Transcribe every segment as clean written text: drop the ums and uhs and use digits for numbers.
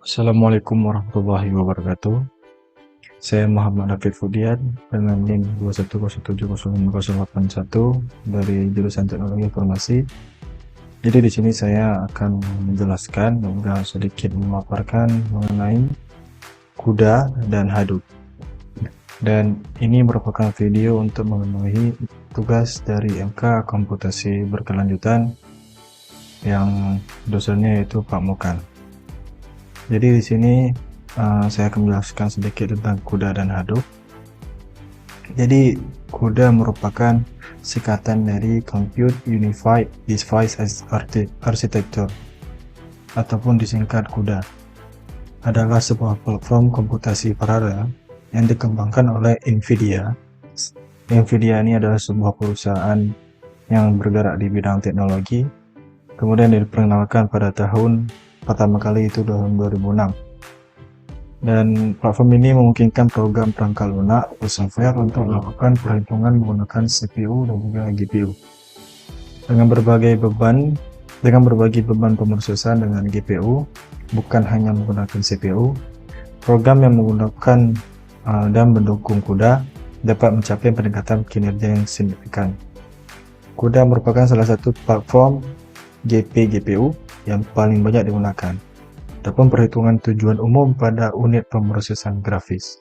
Assalamualaikum warahmatullahi wabarakatuh. Saya Muhammad Hafid Fudian dengan NIM 210708081 dari jurusan Teknologi Informasi. Jadi di sini saya akan menjelaskan juga sedikit memaparkan mengenai CUDA dan Hadoop. Dan ini merupakan video untuk memenuhi tugas dari MK Komputasi Berkelanjutan yang dosennya yaitu Pak Mukan. Jadi di sini saya akan menjelaskan sedikit tentang CUDA dan Hadoop. Jadi CUDA merupakan singkatan dari Compute Unified Device Architecture ataupun disingkat CUDA. Adalah sebuah platform komputasi paralel yang dikembangkan oleh NVIDIA. NVIDIA ini adalah sebuah perusahaan yang bergerak di bidang teknologi. Kemudian diperkenalkan pada tahun pertama kali itu tahun 2006. Dan platform ini memungkinkan program perangkat lunak atau software untuk melakukan perhitungan menggunakan CPU dan juga GPU. Dengan berbagi beban pemrosesan dengan GPU, bukan hanya menggunakan CPU, program yang menggunakan dan mendukung CUDA dapat mencapai peningkatan kinerja yang signifikan. CUDA merupakan salah satu platform GPU yang paling banyak digunakan ataupun perhitungan tujuan umum pada unit pemrosesan grafis.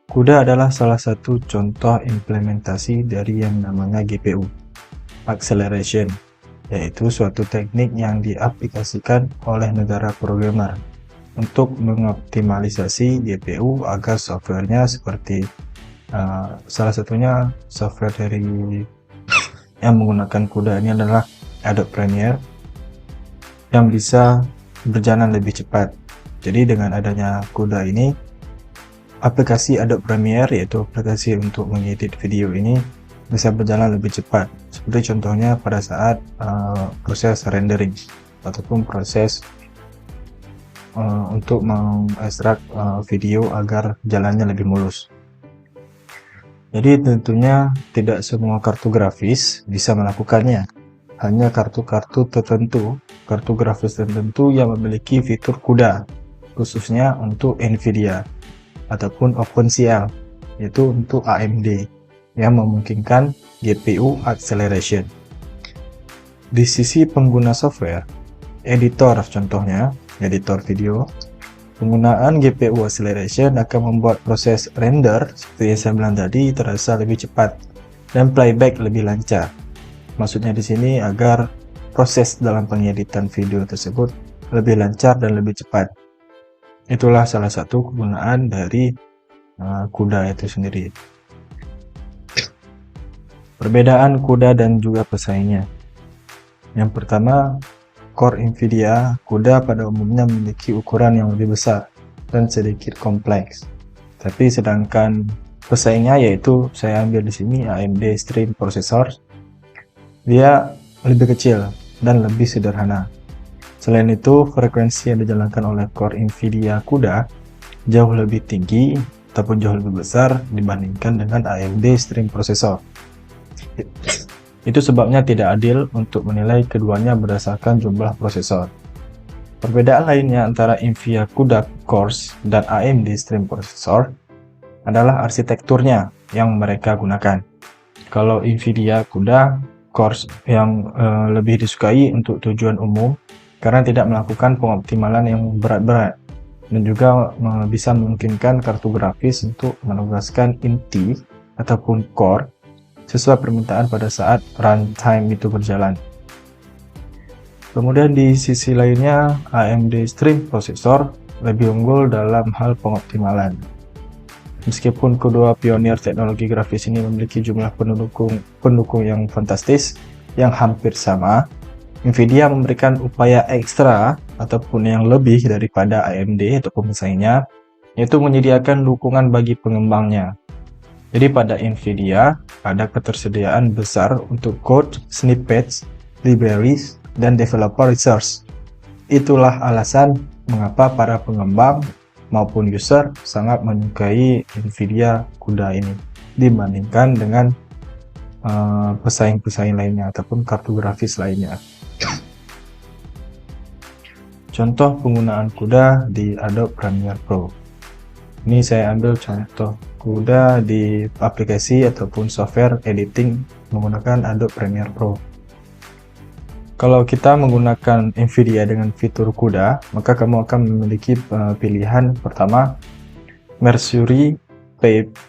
CUDA adalah salah satu contoh implementasi dari yang namanya GPU acceleration, yaitu suatu teknik yang diaplikasikan oleh negara programmer untuk mengoptimalisasi GPU agar softwarenya seperti salah satunya software dari yang menggunakan CUDA ini adalah Adobe Premiere yang bisa berjalan lebih cepat. Jadi dengan adanya CUDA ini, aplikasi Adobe Premiere yaitu aplikasi untuk mengedit video ini bisa berjalan lebih cepat. Seperti contohnya pada saat proses rendering ataupun proses untuk mengekstrak video agar jalannya lebih mulus. Jadi tentunya tidak semua kartu grafis bisa melakukannya. Hanya kartu-kartu tertentu, kartu grafis tertentu yang memiliki fitur CUDA, khususnya untuk NVIDIA ataupun OpenCL, yaitu untuk AMD yang memungkinkan GPU acceleration. Di sisi pengguna software, editor contohnya, editor video, penggunaan GPU acceleration akan membuat proses render seperti yang saya bilang tadi terasa lebih cepat dan playback lebih lancar. Maksudnya di sini agar proses dalam pengeditan video tersebut lebih lancar dan lebih cepat. Itulah salah satu kegunaan dari CUDA itu sendiri. Perbedaan CUDA dan juga pesaingnya. Yang pertama, core NVIDIA CUDA pada umumnya memiliki ukuran yang lebih besar dan sedikit kompleks. Tapi sedangkan pesaingnya yaitu saya ambil di sini AMD Stream Processor, dia lebih kecil dan lebih sederhana. Selain itu, frekuensi yang dijalankan oleh core NVIDIA CUDA jauh lebih tinggi ataupun jauh lebih besar dibandingkan dengan AMD Stream Processor. Itu sebabnya tidak adil untuk menilai keduanya berdasarkan jumlah prosesor. Perbedaan lainnya antara NVIDIA CUDA cores dan AMD Stream Processor adalah arsitekturnya yang mereka gunakan. Kalau NVIDIA CUDA cores yang lebih disukai untuk tujuan umum karena tidak melakukan pengoptimalan yang berat-berat dan juga bisa memungkinkan kartu grafis untuk menugaskan inti ataupun core sesuai permintaan pada saat runtime itu berjalan. Kemudian di sisi lainnya, AMD Stream Processor lebih unggul dalam hal pengoptimalan. Meskipun kedua pionir teknologi grafis ini memiliki jumlah pendukung yang fantastis yang hampir sama, NVIDIA memberikan upaya ekstra ataupun yang lebih daripada AMD ataupun pesaingnya, yaitu menyediakan dukungan bagi pengembangnya. Jadi pada NVIDIA ada ketersediaan besar untuk code, snippets, libraries, dan developer resource. Itulah alasan mengapa para pengembang maupun user sangat menyukai NVIDIA CUDA ini dibandingkan dengan pesaing-pesaing lainnya ataupun kartu grafis lainnya. Contoh penggunaan CUDA di Adobe Premiere Pro. Ini saya ambil contoh CUDA di aplikasi ataupun software editing menggunakan Adobe Premiere Pro. Kalau kita menggunakan NVIDIA dengan fitur CUDA, maka kamu akan memiliki pilihan pertama, Mercury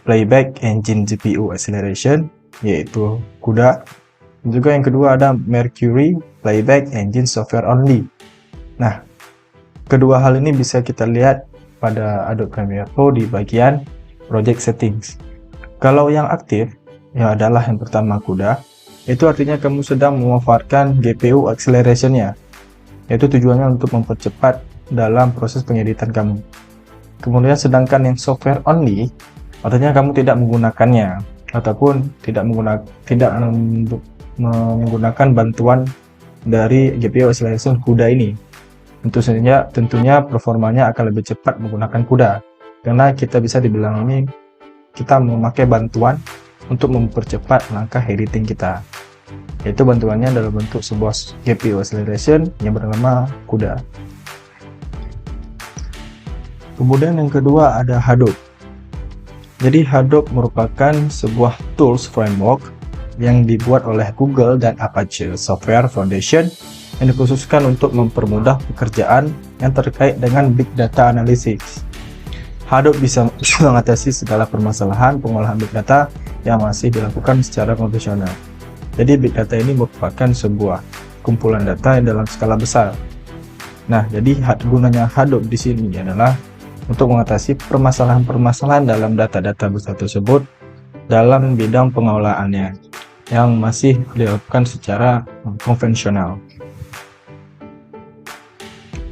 Playback Engine GPU Acceleration, yaitu CUDA. Juga yang kedua ada Mercury Playback Engine Software Only. Nah, kedua hal ini bisa kita lihat pada Adobe Premiere Pro di bagian Project Settings. Kalau yang aktif, ya adalah yang pertama CUDA, itu artinya kamu sedang memanfaatkan GPU Acceleration-nya, yaitu tujuannya untuk mempercepat dalam proses pengeditan kamu. Kemudian sedangkan yang Software Only, artinya kamu tidak menggunakannya, ataupun tidak menggunakan bantuan dari GPU Acceleration CUDA ini. Tentunya performanya akan lebih cepat menggunakan CUDA, karena kita bisa dibilang ini kita memakai bantuan untuk mempercepat langkah editing kita, yaitu bantuannya dalam bentuk sebuah GPU Acceleration yang bernama CUDA. Kemudian yang kedua ada Hadoop. Jadi Hadoop merupakan sebuah tools framework yang dibuat oleh Google dan Apache Software Foundation yang dikhususkan untuk mempermudah pekerjaan yang terkait dengan Big Data Analysis. Hadoop bisa mengatasi segala permasalahan pengolahan Big Data yang masih dilakukan secara konvensional. Jadi Big Data ini merupakan sebuah kumpulan data yang dalam skala besar. Nah, jadi gunanya Hadoop di sini adalah untuk mengatasi permasalahan-permasalahan dalam data-data besar tersebut dalam bidang pengolahannya yang masih dilakukan secara konvensional.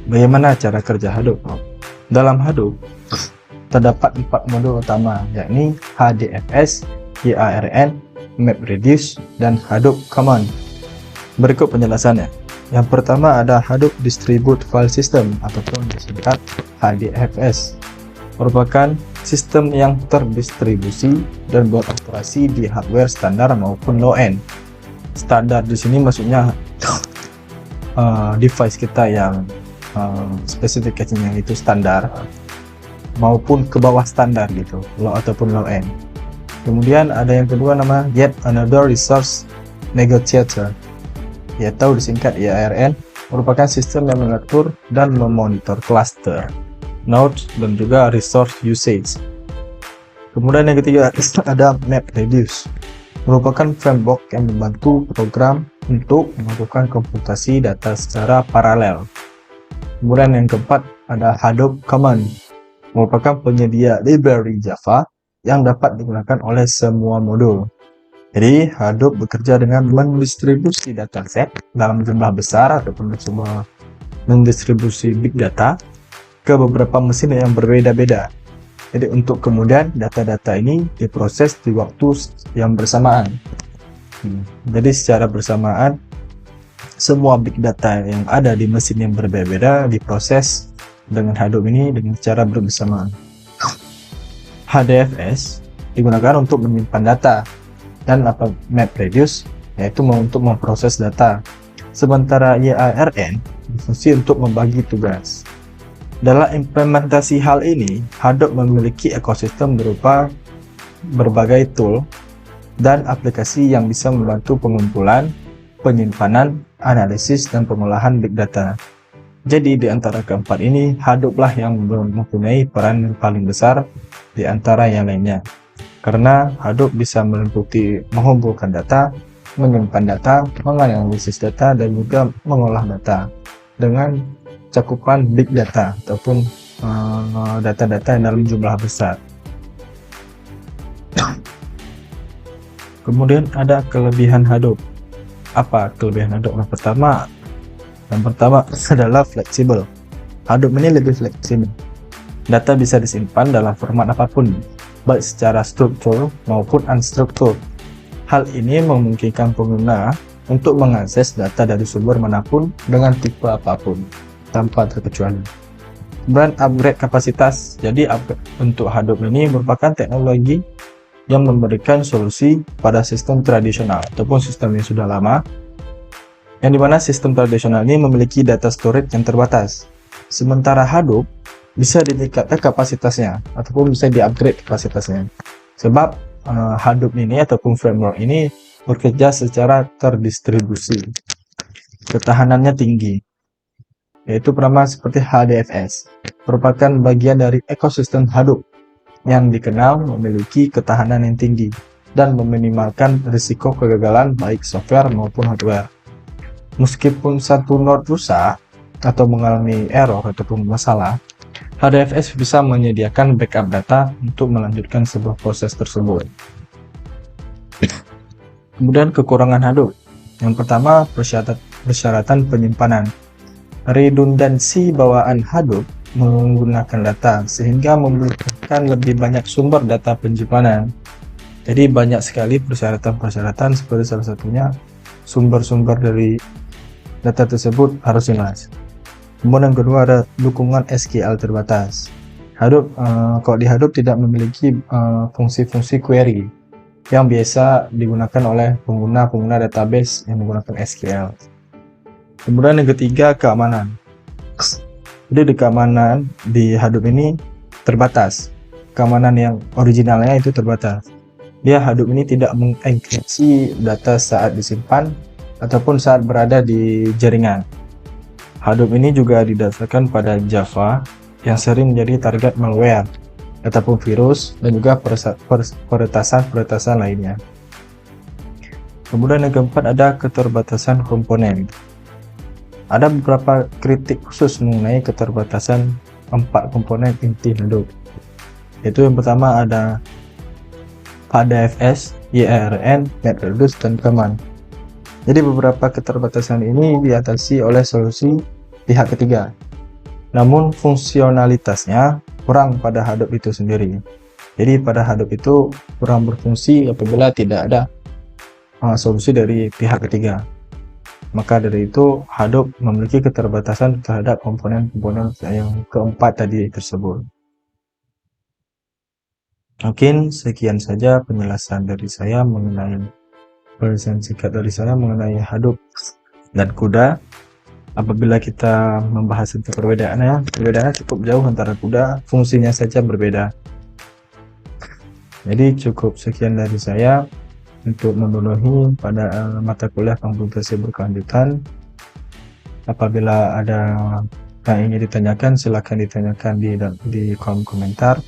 Bagaimana cara kerja Hadoop? Dalam Hadoop terdapat 4 modul utama, yakni HDFS, YARN, MapReduce, dan Hadoop Common. Berikut penjelasannya. Yang pertama ada Hadoop Distributed File System ataupun disingkat HDFS. Merupakan sistem yang terdistribusi dan beroperasi di hardware standar maupun low-end. Standar di sini maksudnya device kita yang spesifikasinya itu standar maupun ke bawah standar gitu, low ataupun low end. Kemudian ada yang kedua nama Yet Another Resource Negotiator, yaitu disingkat YARN, merupakan sistem yang mengatur dan memonitor cluster, nodes, dan juga resource usage. Kemudian yang ketiga ada MapReduce, merupakan framework yang membantu program untuk melakukan komputasi data secara paralel. Kemudian yang keempat ada Hadoop Common, merupakan penyedia library Java yang dapat digunakan oleh semua modul. Jadi Hadoop bekerja dengan mendistribusi dataset dalam jumlah besar ataupun semua mendistribusi big data ke beberapa mesin yang berbeda-beda. Jadi untuk kemudian data-data ini diproses di waktu yang bersamaan. Jadi secara bersamaan semua big data yang ada di mesin yang berbeda-beda diproses dengan Hadoop ini dengan cara bersamaan. HDFS digunakan untuk menyimpan data dan MapReduce yaitu untuk memproses data. Sementara YARN berfungsi untuk membagi tugas. Dalam implementasi hal ini, Hadoop memiliki ekosistem berupa berbagai tool dan aplikasi yang bisa membantu pengumpulan, penyimpanan, analisis, dan pengolahan big data. Jadi di antara keempat ini, Hadoop lah yang mempunyai peran yang paling besar di antara yang lainnya. Karena Hadoop bisa meliputi mengumpulkan data, menyimpan data, menganalisis data, dan juga mengolah data dengan cakupan big data ataupun data-data yang dalam jumlah besar. Kemudian ada kelebihan Hadoop. Apa kelebihan Hadoop? Yang pertama adalah fleksibel. Hadoop ini lebih fleksibel. Data bisa disimpan dalam format apapun, baik secara struktur maupun unstruktur. Hal ini memungkinkan pengguna untuk mengakses data dari sumber manapun dengan tipe apapun, tanpa terkecuali. Kemudian upgrade kapasitas. Jadi untuk Hadoop ini merupakan teknologi yang memberikan solusi pada sistem tradisional ataupun sistem yang sudah lama, yang dimana sistem tradisional ini memiliki data storage yang terbatas. Sementara Hadoop bisa ditingkatkan kapasitasnya ataupun bisa di-upgrade kapasitasnya. Sebab Hadoop ini ataupun framework ini bekerja secara terdistribusi. Ketahanannya tinggi, yaitu pertama seperti HDFS, merupakan bagian dari ekosistem Hadoop yang dikenal memiliki ketahanan yang tinggi dan meminimalkan risiko kegagalan baik software maupun hardware. Meskipun satu node rusak atau mengalami error ataupun masalah, HDFS bisa menyediakan backup data untuk melanjutkan sebuah proses tersebut. Kemudian kekurangan Hadoop. Yang pertama, persyaratan penyimpanan. Redundansi bawaan Hadoop menggunakan data sehingga membutuhkan lebih banyak sumber data penyimpanan. Jadi banyak sekali persyaratan seperti salah satunya sumber-sumber dari data tersebut harus jelas. Kemudian yang kedua ada dukungan SQL terbatas. Hadoop, kalau di Hadoop tidak memiliki fungsi-fungsi query yang biasa digunakan oleh pengguna database yang menggunakan SQL. Kemudian yang ketiga, keamanan. Jadi keamanan di Hadoop ini terbatas. Keamanan yang originalnya itu terbatas. Hadoop ini tidak mengenkripsi data saat disimpan ataupun saat berada di jaringan. Hadoop ini juga didasarkan pada Java yang sering menjadi target malware ataupun virus dan juga peretasan lainnya. Kemudian yang keempat ada keterbatasan komponen. Ada beberapa kritik khusus mengenai keterbatasan 4 komponen inti Hadoop. Itu yang pertama ada HDFS, YARN, NetReduce, dan Command. Jadi beberapa keterbatasan ini diatasi oleh solusi pihak ketiga. Namun fungsionalitasnya kurang pada Hadoop itu sendiri. Jadi pada Hadoop itu kurang berfungsi apabila tidak ada solusi dari pihak ketiga. Maka dari itu Hadoop memiliki keterbatasan terhadap komponen-komponen yang keempat tadi tersebut. Mungkin sekian saja penjelasan dari saya mengenai Hadoop dan CUDA. Apabila kita membahas tentang perbedaannya cukup jauh antara CUDA, fungsinya saja berbeda. Jadi cukup sekian dari saya untuk memenuhi pada mata kuliah komputasi berkelanjutan. Apabila ada yang ingin ditanyakan, silakan ditanyakan di kolom komentar.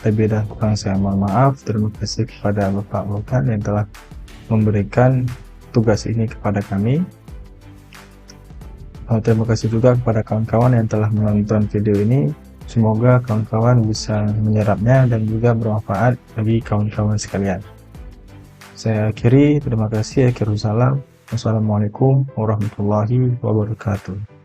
Lebih dan kurang saya mohon maaf. Terima kasih kepada Bapak Vulkan yang telah memberikan tugas ini kepada kami. Terima kasih juga kepada kawan-kawan yang telah menonton video ini. Semoga kawan-kawan bisa menyerapnya dan juga bermanfaat bagi kawan-kawan sekalian. Saya akhiri, terima kasih. Wassalamualaikum warahmatullahi wabarakatuh.